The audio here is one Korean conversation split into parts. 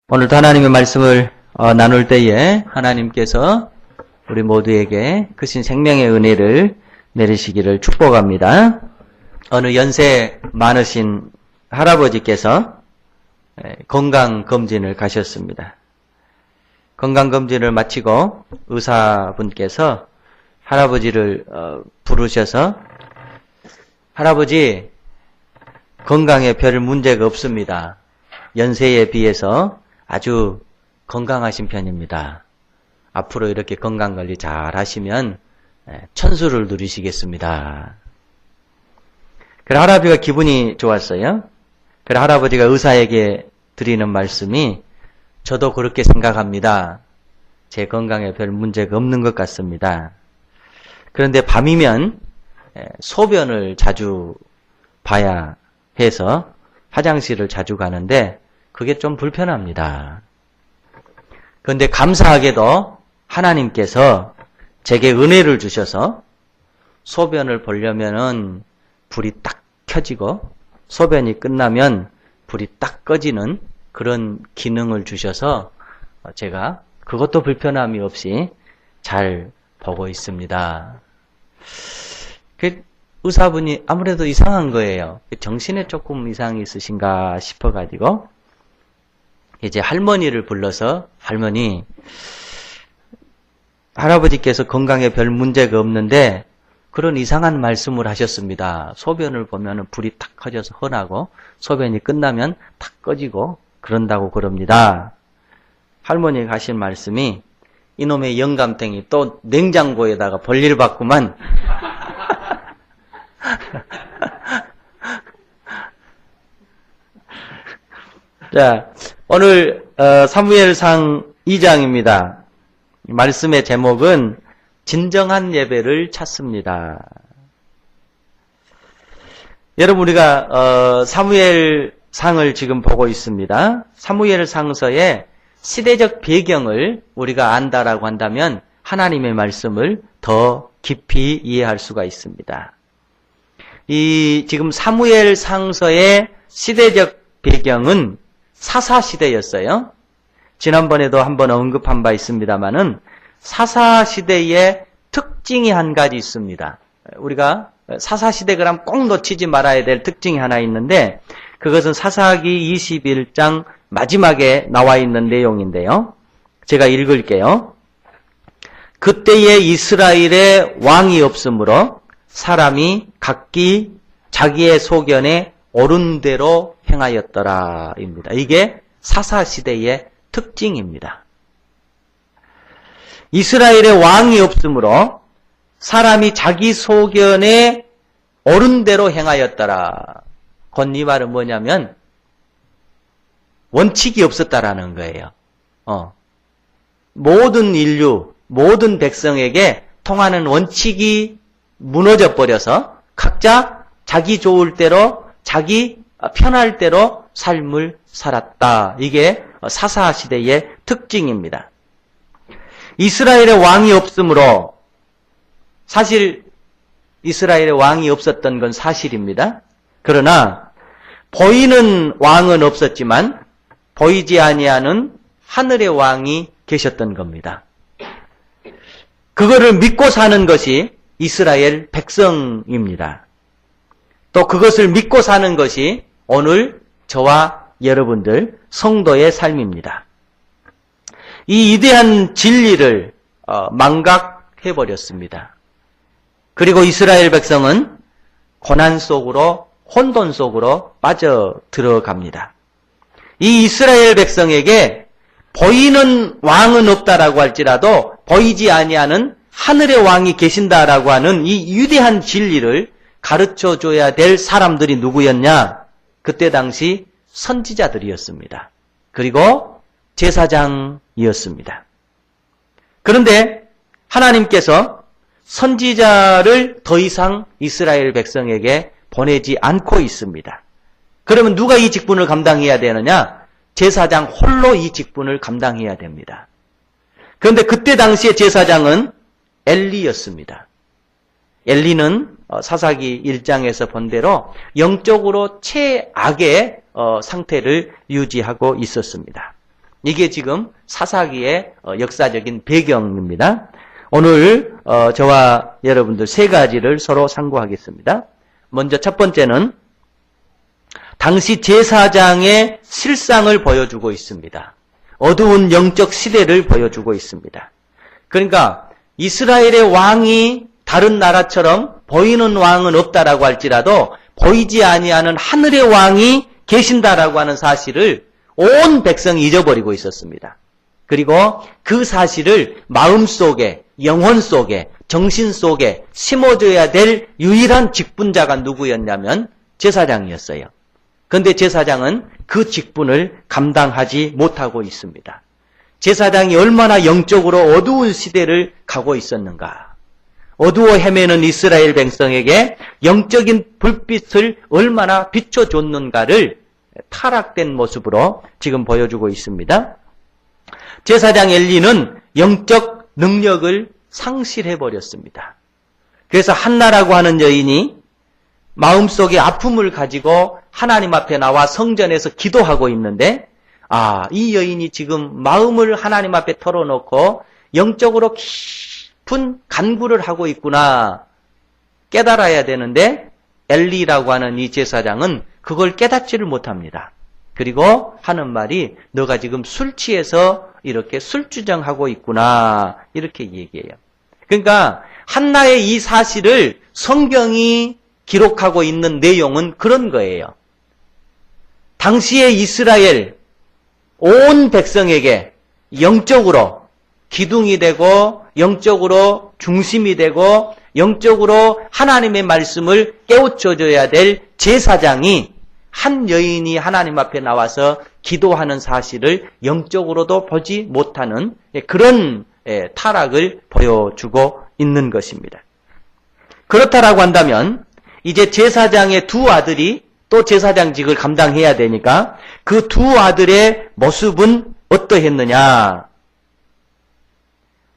오늘도 하나님의 말씀을 나눌 때에 하나님께서 우리 모두에게 크신 생명의 은혜를 내리시기를 축복합니다. 어느 연세 많으신 할아버지께서 건강검진을 가셨습니다. 건강검진을 마치고 의사분께서 할아버지를 부르셔서 할아버지 건강에 별 문제가 없습니다. 연세에 비해서 아주 건강하신 편입니다. 앞으로 이렇게 건강관리 잘 하시면 천수를 누리시겠습니다. 그래 할아버지가 기분이 좋았어요. 그래 할아버지가 의사에게 드리는 말씀이 저도 그렇게 생각합니다. 제 건강에 별 문제가 없는 것 같습니다. 그런데 밤이면 소변을 자주 봐야 해서 화장실을 자주 가는데 그게 좀 불편합니다. 그런데 감사하게도 하나님께서 제게 은혜를 주셔서 소변을 보려면은 불이 딱 켜지고 소변이 끝나면 불이 딱 꺼지는 그런 기능을 주셔서 제가 그것도 불편함이 없이 잘 보고 있습니다. 그 의사분이 아무래도 이상한 거예요. 정신에 조금 이상이 있으신가 싶어가지고 이제 할머니를 불러서 할아버지께서 건강에 별 문제가 없는데 그런 이상한 말씀을 하셨습니다. 소변을 보면 불이 탁 꺼져서 헌하고 소변이 끝나면 탁 꺼지고 그런다고 그럽니다. 할머니가 하신 말씀이 이놈의 영감탱이 또 냉장고에다가 볼일 받구만. 자, 오늘 사무엘상 2장입니다. 말씀의 제목은 진정한 예배를 찾습니다. 여러분 우리가 사무엘상을 지금 보고 있습니다. 사무엘상서의 시대적 배경을 우리가 안다라고 한다면 하나님의 말씀을 더 깊이 이해할 수가 있습니다. 이 지금 사무엘상서의 시대적 배경은 사사시대였어요. 지난번에도 한번 언급한 바 있습니다만은 사사시대의 특징이 한 가지 있습니다. 우리가 사사시대 그럼 꼭 놓치지 말아야 될 특징이 하나 있는데 그것은 사사기 21장 마지막에 나와 있는 내용인데요. 제가 읽을게요. 그때에 이스라엘에 왕이 없으므로 사람이 각기 자기의 소견에 옳은 대로 행하였더라입니다. 이게 사사시대의 특징입니다. 이스라엘에 왕이 없으므로 사람이 자기 소견에 옳은 대로 행하였더라. 곧 이 말은 뭐냐면 원칙이 없었다라는 거예요. 모든 인류, 모든 백성에게 통하는 원칙이 무너져 버려서 각자 자기 좋을 대로 자기 편할 대로 삶을 살았다. 이게 사사시대의 특징입니다. 이스라엘에 왕이 없으므로 사실 이스라엘에 왕이 없었던 건 사실입니다. 그러나 보이는 왕은 없었지만 보이지 아니하는 하늘의 왕이 계셨던 겁니다. 그거를 믿고 사는 것이 이스라엘 백성입니다. 또 그것을 믿고 사는 것이 오늘 저와 여러분들 성도의 삶입니다. 이 위대한 진리를 망각해버렸습니다. 그리고 이스라엘 백성은 고난 속으로 혼돈 속으로 빠져 들어갑니다. 이 이스라엘 백성에게 보이는 왕은 없다라고 할지라도 보이지 아니하는 하늘의 왕이 계신다라고 하는 이 위대한 진리를 가르쳐줘야 될 사람들이 누구였냐? 그때 당시 선지자들이었습니다. 그리고 제사장이었습니다. 그런데 하나님께서 선지자를 더 이상 이스라엘 백성에게 보내지 않고 있습니다. 그러면 누가 이 직분을 감당해야 되느냐? 제사장 홀로 이 직분을 감당해야 됩니다. 그런데 그때 당시의 제사장은 엘리였습니다. 엘리는 사사기 1장에서 본 대로 영적으로 최악의 상태를 유지하고 있었습니다. 이게 지금 사사기의 역사적인 배경입니다. 오늘 저와 여러분들 세 가지를 서로 상고하겠습니다. 먼저 첫 번째는 당시 제사장의 실상을 보여주고 있습니다. 어두운 영적 시대를 보여주고 있습니다. 그러니까 이스라엘의 왕이 다른 나라처럼 보이는 왕은 없다라고 할지라도 보이지 아니하는 하늘의 왕이 계신다라고 하는 사실을 온 백성이 잊어버리고 있었습니다. 그리고 그 사실을 마음속에, 영혼 속에, 정신 속에 심어줘야 될 유일한 직분자가 누구였냐면 제사장이었어요. 그런데 제사장은 그 직분을 감당하지 못하고 있습니다. 제사장이 얼마나 영적으로 어두운 시대를 가고 있었는가. 어두워 헤매는 이스라엘 백성에게 영적인 불빛을 얼마나 비춰줬는가를 타락된 모습으로 지금 보여주고 있습니다. 제사장 엘리는 영적 능력을 상실해버렸습니다. 그래서 한나라고 하는 여인이 마음속에 아픔을 가지고 하나님 앞에 나와 성전에서 기도하고 있는데 이 여인이 지금 마음을 하나님 앞에 털어놓고 영적으로 깊은 간구를 하고 있구나 깨달아야 되는데 엘리라고 하는 이 제사장은 그걸 깨닫지를 못합니다. 그리고 하는 말이 너가 지금 술 취해서 이렇게 술주정하고 있구나 이렇게 얘기해요. 그러니까 한나의 이 사실을 성경이 기록하고 있는 내용은 그런 거예요. 당시의 이스라엘 온 백성에게 영적으로 기둥이 되고 영적으로 중심이 되고 영적으로 하나님의 말씀을 깨우쳐줘야 될 제사장이 한 여인이 하나님 앞에 나와서 기도하는 사실을 영적으로도 보지 못하는 그런 타락을 보여주고 있는 것입니다. 그렇다라고 한다면 이제 제사장의 두 아들이 또 제사장직을 감당해야 되니까 그 두 아들의 모습은 어떠했느냐.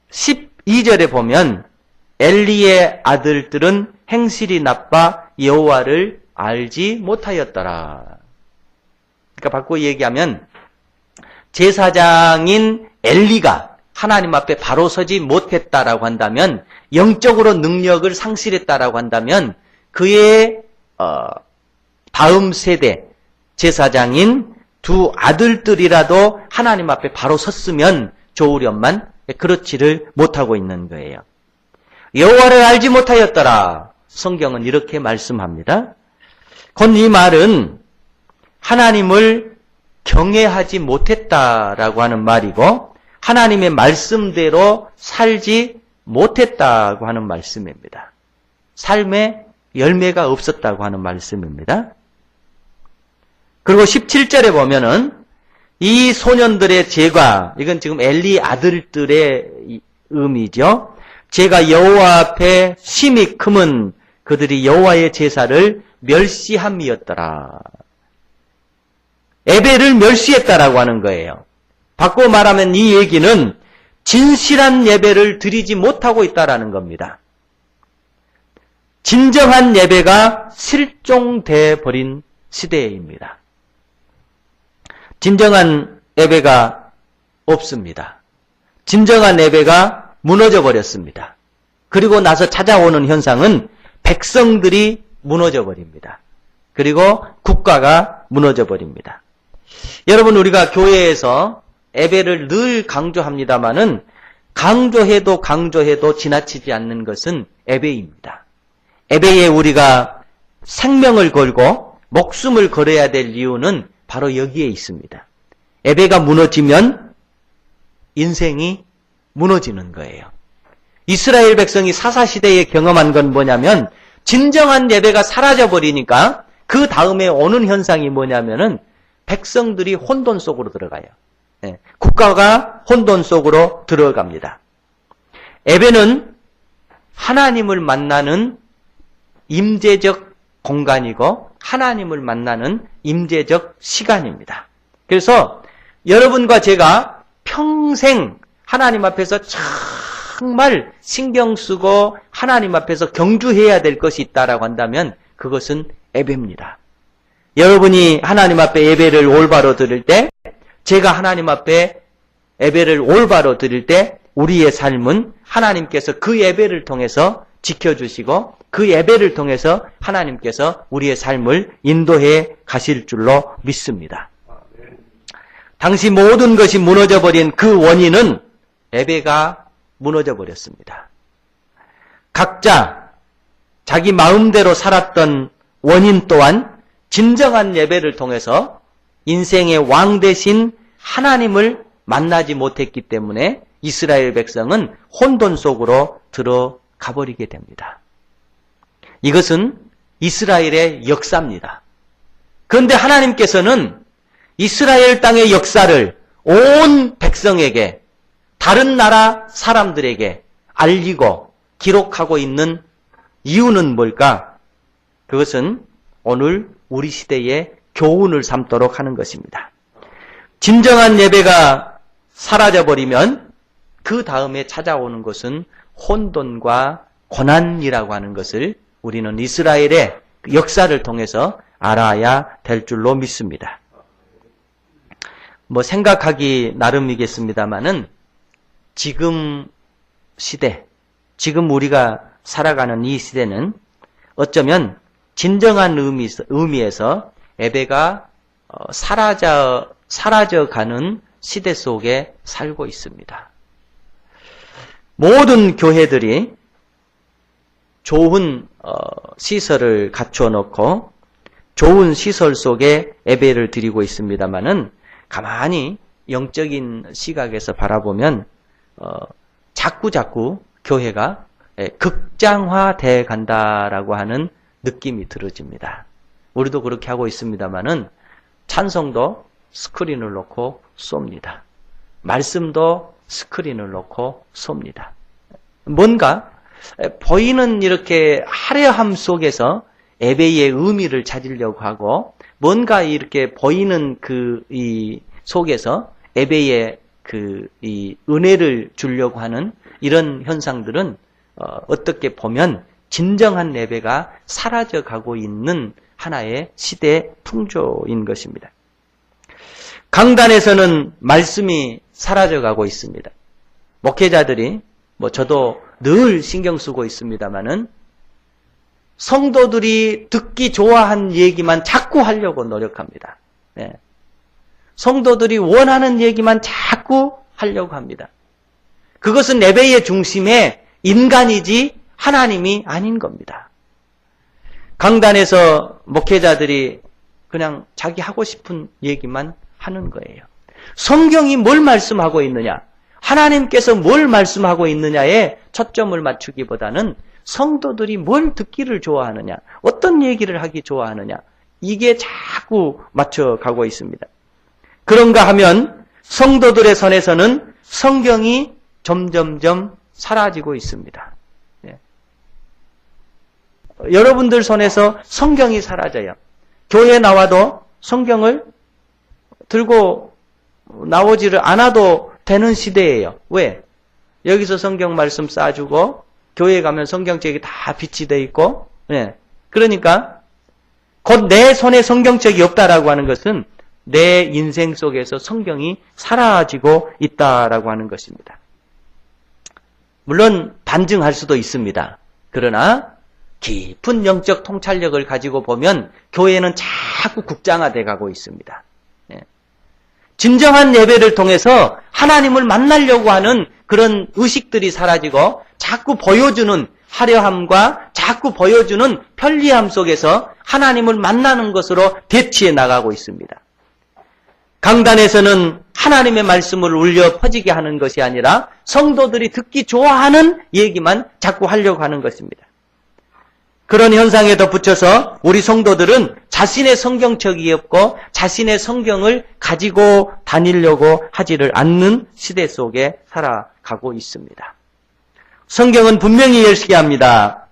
12절에 보면 엘리의 아들들은 행실이 나빠 여호와를 알지 못하였더라. 그러니까 바꿔 얘기하면 제사장인 엘리가 하나님 앞에 바로 서지 못했다라고 한다면 영적으로 능력을 상실했다라고 한다면 그의 다음 세대 제사장인 두 아들들이라도 하나님 앞에 바로 섰으면 좋으련만 그렇지를 못하고 있는 거예요. 여호와를 알지 못하였더라. 성경은 이렇게 말씀합니다. 곧 이 말은 하나님을 경외하지 못했다라고 하는 말이고 하나님의 말씀대로 살지 못했다고 하는 말씀입니다. 삶에 열매가 없었다고 하는 말씀입니다. 그리고 17절에 보면은 이 소년들의 죄가, 이건 지금 엘리 아들들의 의미죠. 죄가 여호와 앞에 심히 크면 그들이 여호와의 제사를 멸시함이었더라. 에벨을 멸시했다라고 하는 거예요. 바꿔 말하면 이 얘기는 진실한 예배를 드리지 못하고 있다라는 겁니다. 진정한 예배가 실종돼 버린 시대입니다. 진정한 예배가 없습니다. 진정한 예배가 무너져 버렸습니다. 그리고 나서 찾아오는 현상은 백성들이 무너져 버립니다. 그리고 국가가 무너져 버립니다. 여러분, 우리가 교회에서 예배를 늘 강조합니다마는 강조해도 지나치지 않는 것은 예배입니다. 예배에 우리가 생명을 걸고 목숨을 걸어야 될 이유는 바로 여기에 있습니다. 예배가 무너지면 인생이 무너지는 거예요. 이스라엘 백성이 사사시대에 경험한 건 뭐냐면 진정한 예배가 사라져버리니까 그 다음에 오는 현상이 뭐냐면은 백성들이 혼돈 속으로 들어가요. 국가가 혼돈 속으로 들어갑니다. 예배는 하나님을 만나는 임재적 공간이고 하나님을 만나는 임재적 시간입니다. 그래서 여러분과 제가 평생 하나님 앞에서 정말 신경 쓰고 하나님 앞에서 경주해야 될 것이 있다라고 한다면 그것은 예배입니다. 여러분이 하나님 앞에 예배를 올바로 드릴 때 제가 하나님 앞에 예배를 올바로 드릴 때 우리의 삶은 하나님께서 그 예배를 통해서 지켜주시고 그 예배를 통해서 하나님께서 우리의 삶을 인도해 가실 줄로 믿습니다. 당시 모든 것이 무너져버린 그 원인은 예배가 무너져버렸습니다. 각자 자기 마음대로 살았던 원인 또한 진정한 예배를 통해서 인생의 왕 대신 하나님을 만나지 못했기 때문에 이스라엘 백성은 혼돈 속으로 들어가 버리게 됩니다. 이것은 이스라엘의 역사입니다. 그런데 하나님께서는 이스라엘 땅의 역사를 온 백성에게, 다른 나라 사람들에게 알리고 기록하고 있는 이유는 뭘까? 그것은 오늘 우리 시대의 교훈을 삼도록 하는 것입니다. 진정한 예배가 사라져버리면 그 다음에 찾아오는 것은 혼돈과 고난이라고 하는 것을 우리는 이스라엘의 역사를 통해서 알아야 될 줄로 믿습니다. 생각하기 나름이겠습니다만은 지금 시대, 지금 우리가 살아가는 이 시대는 어쩌면 진정한 의미에서 예배가 사라져가는 시대 속에 살고 있습니다. 모든 교회들이 좋은 시설을 갖추어 놓고 좋은 시설 속에 예배를 드리고 있습니다만은 가만히 영적인 시각에서 바라보면 자꾸 교회가 극장화돼 간다라고 하는 느낌이 들어집니다. 우리도 그렇게 하고 있습니다만은 찬송도 스크린을 놓고 쏩니다. 말씀도 스크린을 놓고 쏩니다. 뭔가 보이는 이렇게 화려함 속에서 예배의 의미를 찾으려고 하고 뭔가 이렇게 보이는 이 속에서 예배의 이 은혜를 주려고 하는 이런 현상들은 어떻게 보면 진정한 예배가 사라져가고 있는 하나의 시대 풍조인 것입니다. 강단에서는 말씀이 사라져가고 있습니다. 목회자들이 저도 늘 신경 쓰고 있습니다만은 성도들이 듣기 좋아하는 얘기만 자꾸 하려고 노력합니다. 네. 성도들이 원하는 얘기만 자꾸 하려고 합니다. 그것은 예배의 중심에 인간이지 하나님이 아닌 겁니다. 강단에서 목회자들이 그냥 자기 하고 싶은 얘기만 하는 거예요. 성경이 뭘 말씀하고 있느냐, 하나님께서 뭘 말씀하고 있느냐에 초점을 맞추기보다는 성도들이 뭘 듣기를 좋아하느냐, 어떤 얘기를 하기 좋아하느냐, 이게 자꾸 맞춰가고 있습니다. 그런가 하면 성도들의 손에서는 성경이 점점점 사라지고 있습니다. 네. 여러분들 손에서 성경이 사라져요. 교회에 나와도 성경을 들고 나오지를 않아도 되는 시대예요. 왜? 여기서 성경 말씀 쏴주고 교회에 가면 성경책이 다 빛이 돼 있고, 네. 그러니까 곧 내 손에 성경책이 없다라고 하는 것은 내 인생 속에서 성경이 사라지고 있다라고 하는 것입니다. 물론 반증할 수도 있습니다. 그러나 깊은 영적 통찰력을 가지고 보면 교회는 자꾸 국장화돼 가고 있습니다. 네. 진정한 예배를 통해서 하나님을 만나려고 하는 그런 의식들이 사라지고 자꾸 보여주는 화려함과 자꾸 보여주는 편리함 속에서 하나님을 만나는 것으로 대치해 나가고 있습니다. 강단에서는 하나님의 말씀을 울려 퍼지게 하는 것이 아니라 성도들이 듣기 좋아하는 얘기만 자꾸 하려고 하는 것입니다. 그런 현상에 덧붙여서 우리 성도들은 자신의 성경책이 없고 자신의 성경을 가지고 다니려고 하지를 않는 시대 속에 살아가고 있습니다. 성경은 분명히 예시합니다.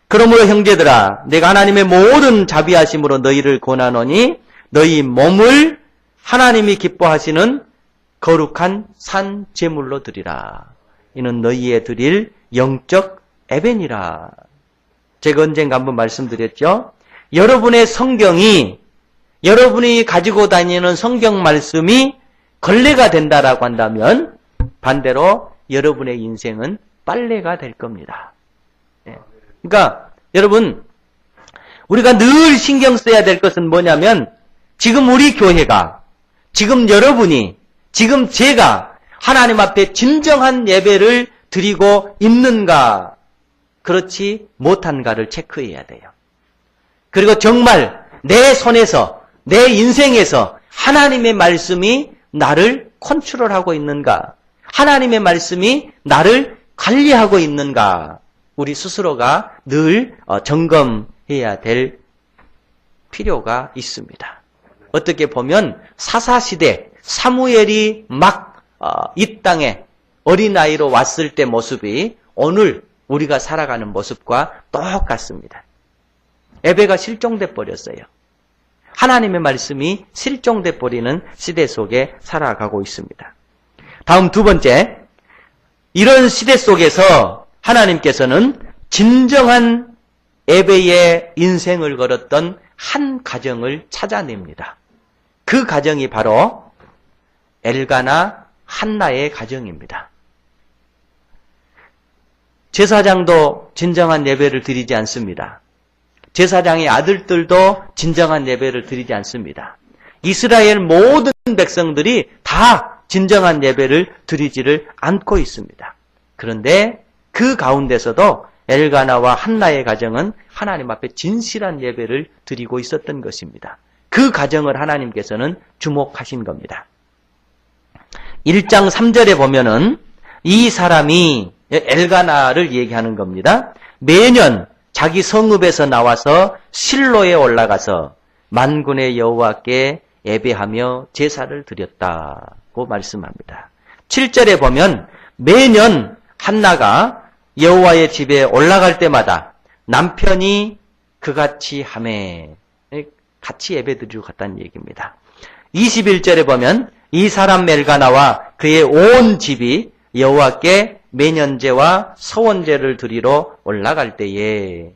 그러므로 형제들아, 내가 하나님의 모든 자비하심으로 너희를 권하노니 너희 몸을 하나님이 기뻐하시는 거룩한 산 제물로 드리라. 이는 너희의 드릴 영적 예배니라. 제가 언젠가 한번 말씀드렸죠. 여러분의 성경이, 여러분이 가지고 다니는 성경 말씀이 걸레가 된다라고 한다면 반대로 여러분의 인생은 빨래가 될 겁니다. 그러니까 여러분, 우리가 늘 신경 써야 될 것은 뭐냐면 지금 우리 교회가, 지금 여러분이, 지금 제가 하나님 앞에 진정한 예배를 드리고 있는가, 그렇지 못한가를 체크해야 돼요. 그리고 정말 내 손에서, 내 인생에서 하나님의 말씀이 나를 컨트롤하고 있는가, 하나님의 말씀이 나를 관리하고 있는가, 우리 스스로가 늘 점검해야 될 필요가 있습니다. 어떻게 보면 사사시대 사무엘이 막 이 땅에 어린아이로 왔을 때 모습이 오늘 우리가 살아가는 모습과 똑같습니다. 예배가 실종돼 버렸어요. 하나님의 말씀이 실종돼 버리는 시대 속에 살아가고 있습니다. 다음 두 번째, 이런 시대 속에서 하나님께서는 진정한 예배의 인생을 걸었던 한 가정을 찾아냅니다. 그 가정이 바로 엘가나 한나의 가정입니다. 제사장도 진정한 예배를 드리지 않습니다. 제사장의 아들들도 진정한 예배를 드리지 않습니다. 이스라엘 모든 백성들이 다 진정한 예배를 드리지를 않고 있습니다. 그런데 그 가운데서도 엘가나와 한나의 가정은 하나님 앞에 진실한 예배를 드리고 있었던 것입니다. 그 가정을 하나님께서는 주목하신 겁니다. 1장 3절에 보면은 이 사람이 엘가나를 얘기하는 겁니다. 매년 자기 성읍에서 나와서 실로에 올라가서 만군의 여호와께 예배하며 제사를 드렸다고 말씀합니다. 7절에 보면 매년 한나가 여호와의 집에 올라갈 때마다 남편이 그같이 하매, 같이 예배드리러 갔다는 얘기입니다. 21절에 보면 이 사람 엘가나와 그의 온 집이 여호와께 매년제와 서원제를 드리러 올라갈 때에,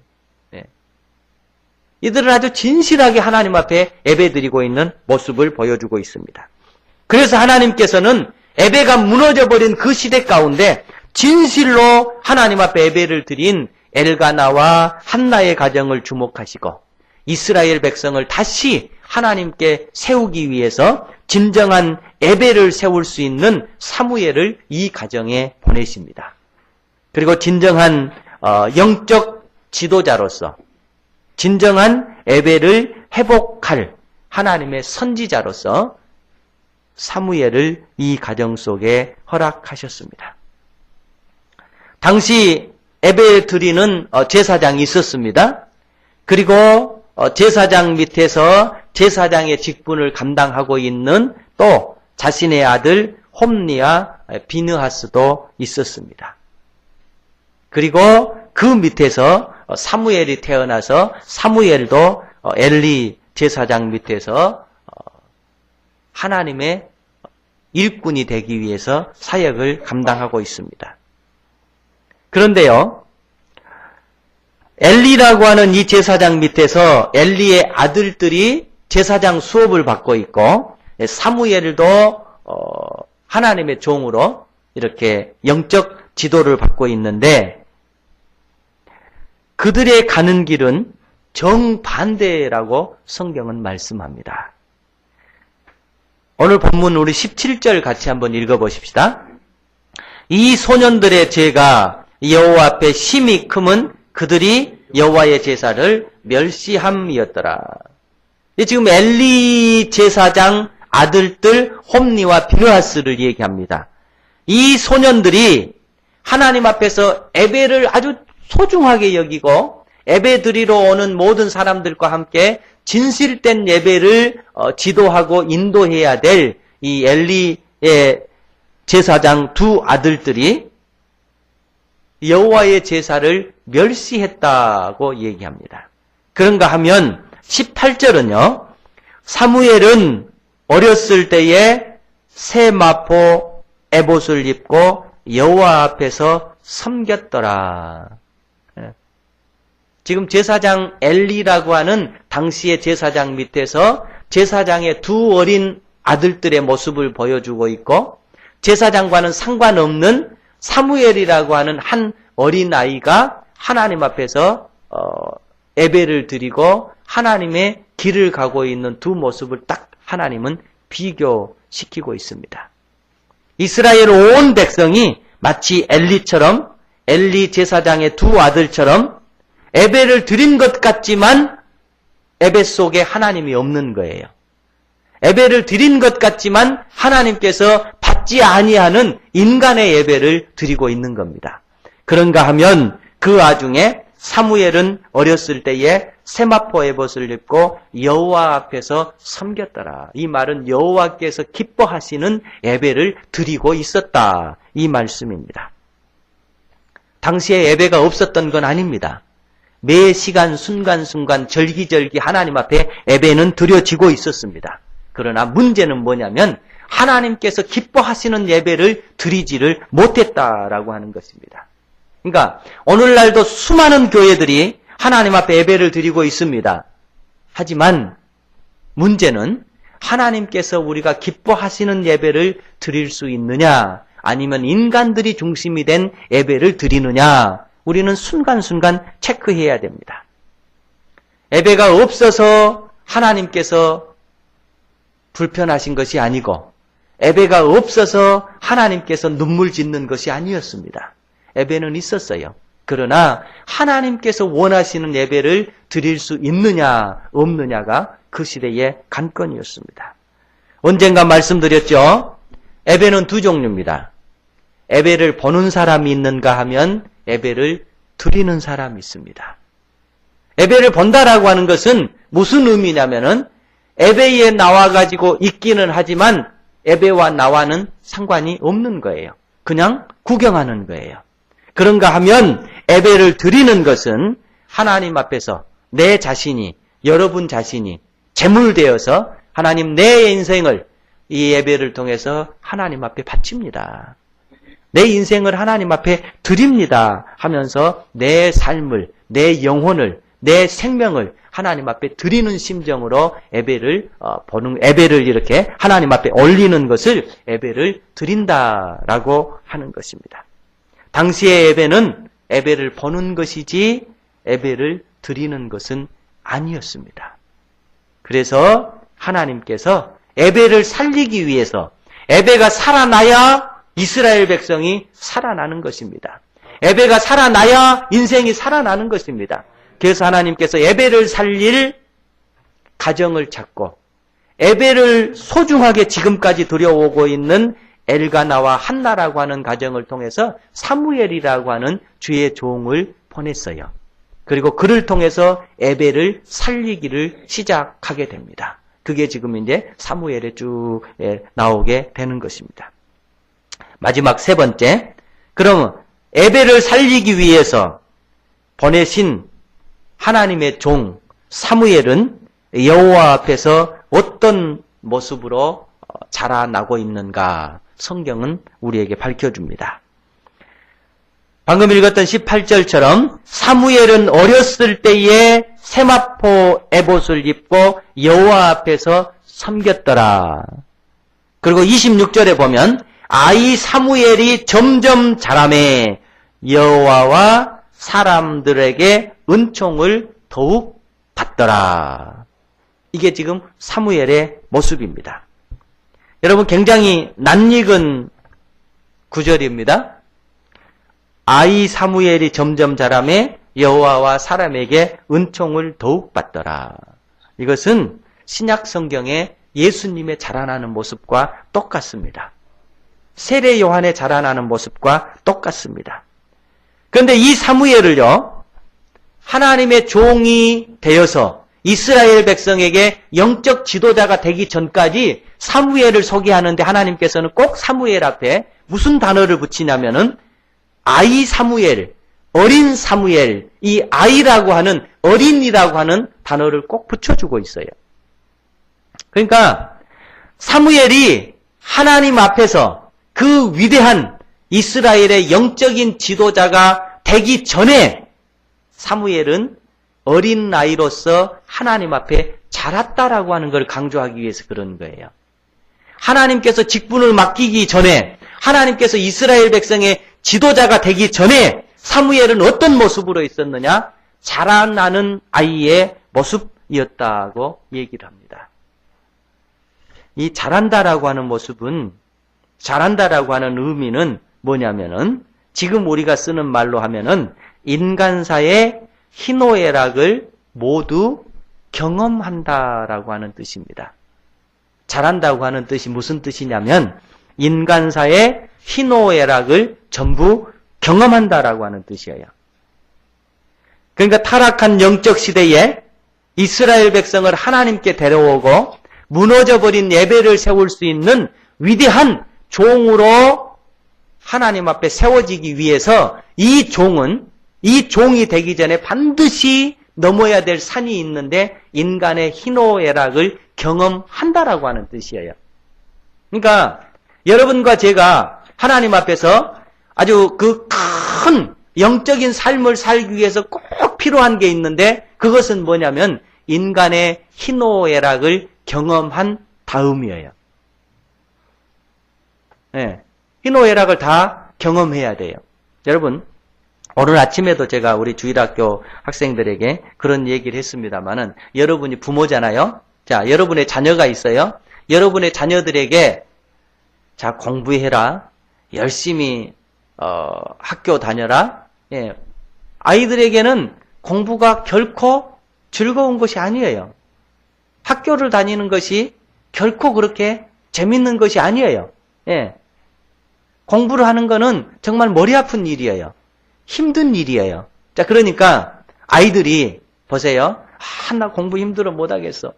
이들은 아주 진실하게 하나님 앞에 예배드리고 있는 모습을 보여주고 있습니다. 그래서 하나님께서는 예배가 무너져버린 그 시대 가운데 진실로 하나님 앞에 예배를 드린 엘가나와 한나의 가정을 주목하시고 이스라엘 백성을 다시 하나님께 세우기 위해서 진정한 예배를 세울 수 있는 사무엘을 이 가정에 보내십니다. 그리고 진정한 영적 지도자로서 진정한 예배를 회복할 하나님의 선지자로서 사무엘을 이 가정 속에 허락하셨습니다. 당시 예배 드리는 제사장이 있었습니다. 그리고 제사장 밑에서 제사장의 직분을 감당하고 있는 또 자신의 아들 홈리와 비느하스도 있었습니다. 그리고 그 밑에서 사무엘이 태어나서 사무엘도 엘리 제사장 밑에서 하나님의 일꾼이 되기 위해서 사역을 감당하고 있습니다. 그런데요, 엘리라고 하는 이 제사장 밑에서 엘리의 아들들이 제사장 수업을 받고 있고 사무엘도 하나님의 종으로 이렇게 영적 지도를 받고 있는데 그들의 가는 길은 정반대라고 성경은 말씀합니다. 오늘 본문 우리 17절 같이 한번 읽어보십시다. 이 소년들의 죄가 여호와 앞에 심히 크면 그들이 여호와의 제사를 멸시함이었더라. 지금 엘리 제사장 아들들 홈리와 비느하스를 얘기합니다. 이 소년들이 하나님 앞에서 예배를 아주 소중하게 여기고 예배 드리러 오는 모든 사람들과 함께 진실된 예배를 지도하고 인도해야 될 이 엘리의 제사장 두 아들들이 여호와의 제사를 멸시했다고 얘기합니다. 그런가 하면 18절은요. 사무엘은 어렸을 때에 새 마포 에봇을 입고 여호와 앞에서 섬겼더라. 지금 제사장 엘리라고 하는 당시의 제사장 밑에서 제사장의 두 어린 아들들의 모습을 보여주고 있고 제사장과는 상관없는 사무엘이라고 하는 한 어린아이가 하나님 앞에서 예배를 드리고 하나님의 길을 가고 있는 두 모습을 딱 하나님은 비교시키고 있습니다. 이스라엘 온 백성이 마치 엘리 제사장의 두 아들처럼 예배를 드린 것 같지만 예배 속에 하나님이 없는 거예요. 예배를 드린 것 같지만 하나님께서 받지 아니하는 인간의 예배를 드리고 있는 겁니다. 그런가 하면 그 와중에 사무엘은 어렸을 때에 세마포 에봇을 입고 여호와 앞에서 섬겼더라. 이 말은 여호와께서 기뻐하시는 예배를 드리고 있었다. 이 말씀입니다. 당시에 예배가 없었던 건 아닙니다. 매 시간 순간순간 절기절기 하나님 앞에 예배는 드려지고 있었습니다. 그러나 문제는 뭐냐면 하나님께서 기뻐하시는 예배를 드리지를 못했다라고 하는 것입니다. 그러니까 오늘날도 수많은 교회들이 하나님 앞에 예배를 드리고 있습니다. 하지만 문제는 하나님께서 우리가 기뻐하시는 예배를 드릴 수 있느냐 아니면 인간들이 중심이 된 예배를 드리느냐 우리는 순간순간 체크해야 됩니다. 예배가 없어서 하나님께서 불편하신 것이 아니고 예배가 없어서 하나님께서 눈물 짓는 것이 아니었습니다. 예배는 있었어요. 그러나 하나님께서 원하시는 예배를 드릴 수 있느냐 없느냐가 그 시대의 관건이었습니다. 언젠가 말씀드렸죠. 예배는 두 종류입니다. 예배를 보는 사람이 있는가 하면 예배를 드리는 사람이 있습니다. 예배를 본다라고 하는 것은 무슨 의미냐면은 예배에 나와가지고 있기는 하지만 예배와 나와는 상관이 없는 거예요. 그냥 구경하는 거예요. 그런가 하면 예배를 드리는 것은 하나님 앞에서 내 자신이, 여러분 자신이 제물되어서 하나님 내 인생을 이 예배를 통해서 하나님 앞에 바칩니다. 내 인생을 하나님 앞에 드립니다 하면서 내 삶을, 내 영혼을, 내 생명을 하나님 앞에 드리는 심정으로 예배를 이렇게 하나님 앞에 올리는 것을 예배를 드린다라고 하는 것입니다. 당시의 예배는 예배를 보는 것이지 예배를 드리는 것은 아니었습니다. 그래서 하나님께서 예배를 살리기 위해서 예배가 살아나야 이스라엘 백성이 살아나는 것입니다. 예배가 살아나야 인생이 살아나는 것입니다. 그래서 하나님께서 예배를 살릴 가정을 찾고 예배를 소중하게 지금까지 드려오고 있는 엘가나와 한나라고 하는 가정을 통해서 사무엘이라고 하는 주의 종을 보냈어요. 그리고 그를 통해서 예배를 살리기를 시작하게 됩니다. 그게 지금 이제 사무엘에 쭉 나오게 되는 것입니다. 마지막 세 번째, 그러면 예배를 살리기 위해서 보내신 하나님의 종 사무엘은 여호와 앞에서 어떤 모습으로 자라나고 있는가 성경은 우리에게 밝혀줍니다. 방금 읽었던 18절처럼 사무엘은 어렸을 때에 세마포 에봇을 입고 여호와 앞에서 섬겼더라. 그리고 26절에 보면 아이 사무엘이 점점 자라매 여호와와 사람들에게 은총을 더욱 받더라. 이게 지금 사무엘의 모습입니다. 여러분 굉장히 낯익은 구절입니다. 아이 사무엘이 점점 자라매 여호와와 사람에게 은총을 더욱 받더라. 이것은 신약 성경의 예수님의 자라나는 모습과 똑같습니다. 세례 요한의 자라나는 모습과 똑같습니다. 그런데 이 사무엘을요, 하나님의 종이 되어서 이스라엘 백성에게 영적 지도자가 되기 전까지 사무엘을 소개하는데 하나님께서는 꼭 사무엘 앞에 무슨 단어를 붙이냐면은 아이 사무엘, 어린 사무엘, 이 아이라고 하는 어린이라고 하는 단어를 꼭 붙여주고 있어요. 그러니까 사무엘이 하나님 앞에서 그 위대한 이스라엘의 영적인 지도자가 되기 전에 사무엘은 어린 나이로서 하나님 앞에 자랐다라고 하는 걸 강조하기 위해서 그런 거예요. 하나님께서 직분을 맡기기 전에, 하나님께서 이스라엘 백성의 지도자가 되기 전에 사무엘은 어떤 모습으로 있었느냐? 자라나는 아이의 모습이었다고 얘기를 합니다. 이 자란다라고 하는 모습은, 자란다라고 하는 의미는 뭐냐면은, 지금 우리가 쓰는 말로 하면은 인간사의 희노애락을 모두 경험한다라고 하는 뜻입니다. 자란다고 하는 뜻이 무슨 뜻이냐면 인간사의 희노애락을 전부 경험한다라고 하는 뜻이에요. 그러니까 타락한 영적 시대에 이스라엘 백성을 하나님께 데려오고 무너져버린 예배를 세울 수 있는 위대한 종으로 하나님 앞에 세워지기 위해서 이 종이 되기 전에 반드시 넘어야 될 산이 있는데 인간의 희노애락을 경험한다라고 하는 뜻이에요. 그러니까 여러분과 제가 하나님 앞에서 아주 그 큰 영적인 삶을 살기 위해서 꼭 필요한 게 있는데 그것은 뭐냐면 인간의 희노애락을 경험한 다음이에요. 네, 희노애락을 다 경험해야 돼요. 여러분, 오늘 아침에도 제가 우리 주일학교 학생들에게 그런 얘기를 했습니다만은 여러분이 부모잖아요. 자, 여러분의 자녀가 있어요. 여러분의 자녀들에게 자, 공부해라. 열심히 학교 다녀라. 예. 아이들에게는 공부가 결코 즐거운 것이 아니에요. 학교를 다니는 것이 결코 그렇게 재밌는 것이 아니에요. 예. 공부를 하는 거는 정말 머리 아픈 일이에요. 힘든 일이에요. 자, 그러니까 아이들이 보세요. 나 공부 힘들어 못하겠어.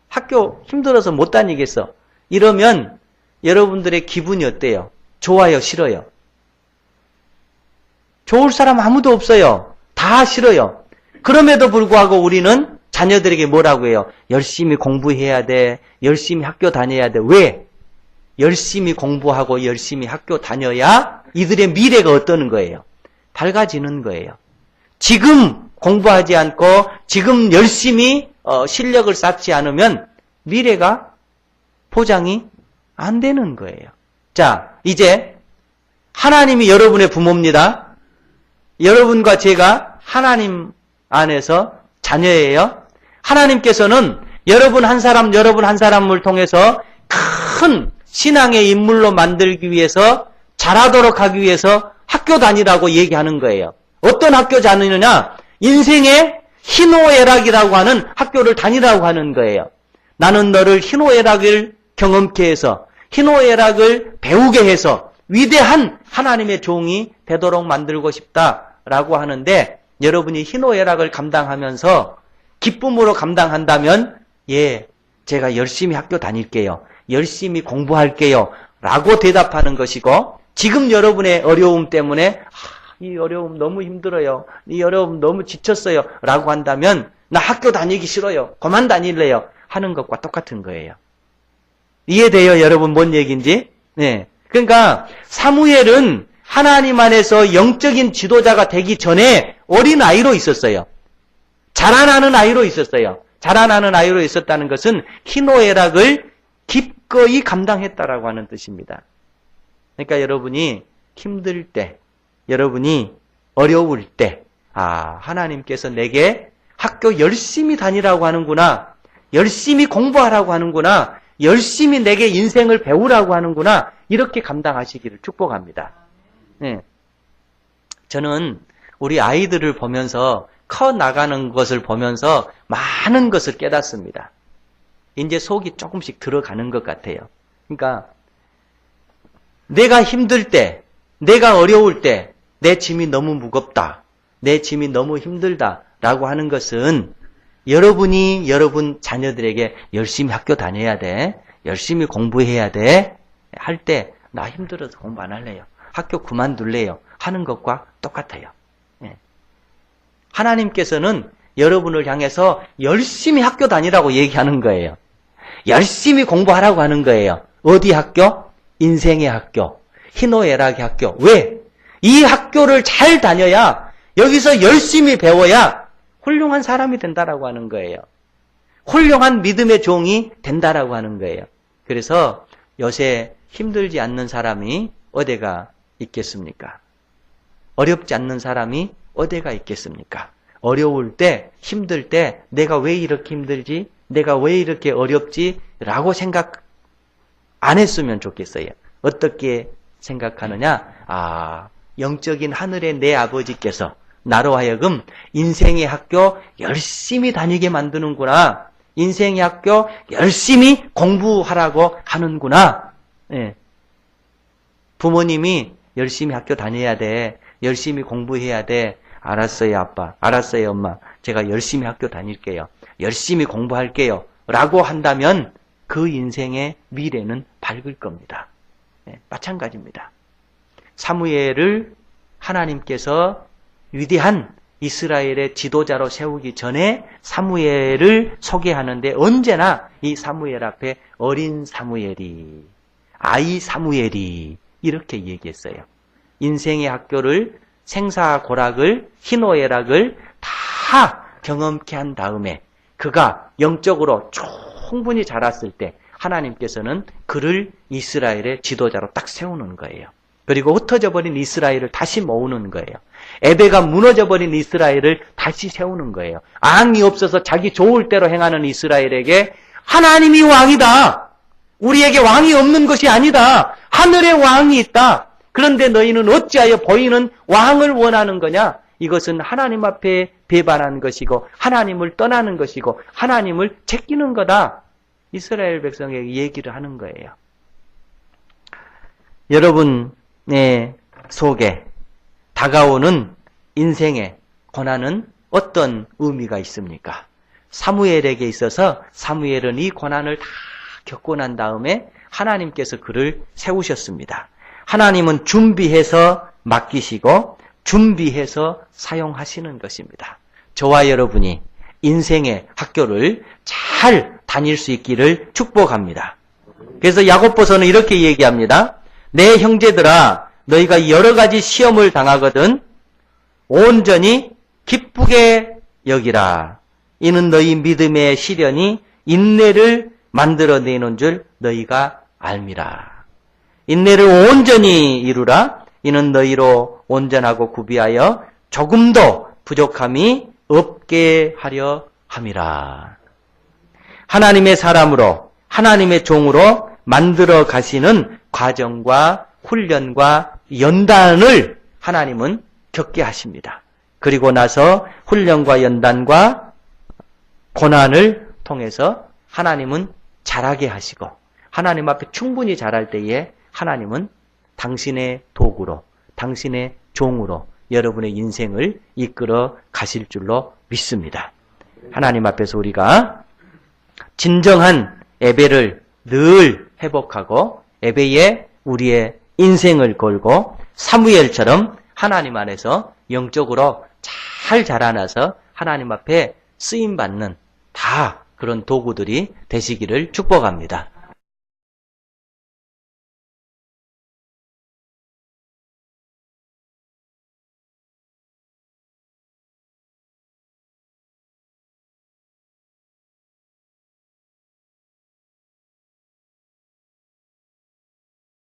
학교 힘들어서 못 다니겠어. 이러면 여러분들의 기분이 어때요? 좋아요, 싫어요? 좋을 사람 아무도 없어요. 다 싫어요. 그럼에도 불구하고 우리는 자녀들에게 뭐라고 해요? 열심히 공부해야 돼. 열심히 학교 다녀야 돼. 왜? 열심히 공부하고 열심히 학교 다녀야 이들의 미래가 어떠는 거예요? 밝아지는 거예요. 지금 공부하지 않고 지금 열심히 실력을 쌓지 않으면 미래가 보장이 안 되는 거예요. 자, 이제 하나님이 여러분의 부모입니다. 여러분과 제가 하나님 안에서 자녀예요. 하나님께서는 여러분 한 사람을 통해서 큰 신앙의 인물로 만들기 위해서 잘하도록 하기 위해서 학교 다니라고 얘기하는 거예요. 어떤 학교 다니느냐? 인생의 희노애락이라고 하는 학교를 다니라고 하는 거예요. 나는 너를 희노애락을 경험케 해서 희노애락을 배우게 해서 위대한 하나님의 종이 되도록 만들고 싶다라고 하는데 여러분이 희노애락을 감당하면서 기쁨으로 감당한다면 예, 제가 열심히 학교 다닐게요. 열심히 공부할게요. 라고 대답하는 것이고 지금 여러분의 어려움 때문에 이 어려움 너무 힘들어요. 이 어려움 너무 지쳤어요. 라고 한다면 나 학교 다니기 싫어요. 그만 다닐래요. 하는 것과 똑같은 거예요. 이해돼요? 여러분 뭔 얘기인지? 네. 그러니까 사무엘은 하나님 안에서 영적인 지도자가 되기 전에 어린 아이로 있었어요. 자라나는 아이로 있었어요. 자라나는 아이로 있었다는 것은 희노애락을 기꺼이 감당했다라고 하는 뜻입니다. 그러니까 여러분이 힘들 때, 여러분이 어려울 때, 하나님께서 내게 학교 열심히 다니라고 하는구나, 열심히 공부하라고 하는구나, 열심히 내게 인생을 배우라고 하는구나, 이렇게 감당하시기를 축복합니다. 네. 저는 우리 아이들을 보면서 커 나가는 것을 보면서 많은 것을 깨닫습니다. 이제 속이 조금씩 들어가는 것 같아요. 그러니까 내가 힘들 때, 내가 어려울 때 내 짐이 너무 무겁다, 내 짐이 너무 힘들다 라고 하는 것은 여러분이 여러분 자녀들에게 열심히 학교 다녀야 돼, 열심히 공부해야 돼 할 때 나 힘들어서 공부 안 할래요, 학교 그만둘래요 하는 것과 똑같아요. 예. 하나님께서는 여러분을 향해서 열심히 학교 다니라고 얘기하는 거예요. 열심히 공부하라고 하는 거예요. 어디 학교? 인생의 학교, 희노애락의 학교. 왜? 이 학교를 잘 다녀야, 여기서 열심히 배워야 훌륭한 사람이 된다라고 하는 거예요. 훌륭한 믿음의 종이 된다라고 하는 거예요. 그래서 요새 힘들지 않는 사람이 어디가 있겠습니까? 어렵지 않는 사람이 어디가 있겠습니까? 어려울 때, 힘들 때 내가 왜 이렇게 힘들지? 내가 왜 이렇게 어렵지? 라고 생각 안 했으면 좋겠어요. 어떻게 생각하느냐? 영적인 하늘의 내 아버지께서 나로 하여금 인생의 학교 열심히 다니게 만드는구나. 인생의 학교 열심히 공부하라고 하는구나. 예. 부모님이 열심히 학교 다녀야 돼. 열심히 공부해야 돼. 알았어요, 아빠. 알았어요, 엄마. 제가 열심히 학교 다닐게요. 열심히 공부할게요. 라고 한다면 그 인생의 미래는 밝을 겁니다. 예, 마찬가지입니다. 사무엘을 하나님께서 위대한 이스라엘의 지도자로 세우기 전에 사무엘을 소개하는데 언제나 이 사무엘 앞에 어린 사무엘이, 아이 사무엘이 이렇게 얘기했어요. 인생의 학교를 생사고락을, 희노애락을 다 경험케 한 다음에 그가 영적으로 충분히 자랐을 때 하나님께서는 그를 이스라엘의 지도자로 딱 세우는 거예요. 그리고 흩어져 버린 이스라엘을 다시 모으는 거예요. 에베가 무너져 버린 이스라엘을 다시 세우는 거예요. 왕이 없어서 자기 좋을 대로 행하는 이스라엘에게 하나님이 왕이다. 우리에게 왕이 없는 것이 아니다. 하늘에 왕이 있다. 그런데 너희는 어찌하여 보이는 왕을 원하는 거냐? 이것은 하나님 앞에 배반한 것이고 하나님을 떠나는 것이고 하나님을 제끼는 거다. 이스라엘 백성에게 얘기를 하는 거예요. 여러분의 속에 다가오는 인생의 고난은 어떤 의미가 있습니까? 사무엘에게 있어서 사무엘은 이 고난을 다 겪고 난 다음에 하나님께서 그를 세우셨습니다. 하나님은 준비해서 맡기시고 준비해서 사용하시는 것입니다. 저와 여러분이 인생의 학교를 잘 다닐 수 있기를 축복합니다. 그래서 야고보서는 이렇게 얘기합니다. 내 형제들아, 너희가 여러 가지 시험을 당하거든 온전히 기쁘게 여기라. 이는 너희 믿음의 시련이 인내를 만들어내는 줄 너희가 알미라. 인내를 온전히 이루라. 이는 너희로 온전하고 구비하여 조금도 부족함이 없게 하려 함이라. 하나님의 사람으로, 하나님의 종으로 만들어 가시는 과정과 훈련과 연단을 하나님은 겪게 하십니다. 그리고 나서 훈련과 연단과 고난을 통해서 하나님은 자라게 하시고 하나님 앞에 충분히 자랄 때에 하나님은 당신의 도구로, 당신의 종으로 여러분의 인생을 이끌어 가실 줄로 믿습니다. 하나님 앞에서 우리가 진정한 예배를 늘 회복하고 예배에 우리의 인생을 걸고 사무엘처럼 하나님 안에서 영적으로 잘 자라나서 하나님 앞에 쓰임받는 다 그런 도구들이 되시기를 축복합니다.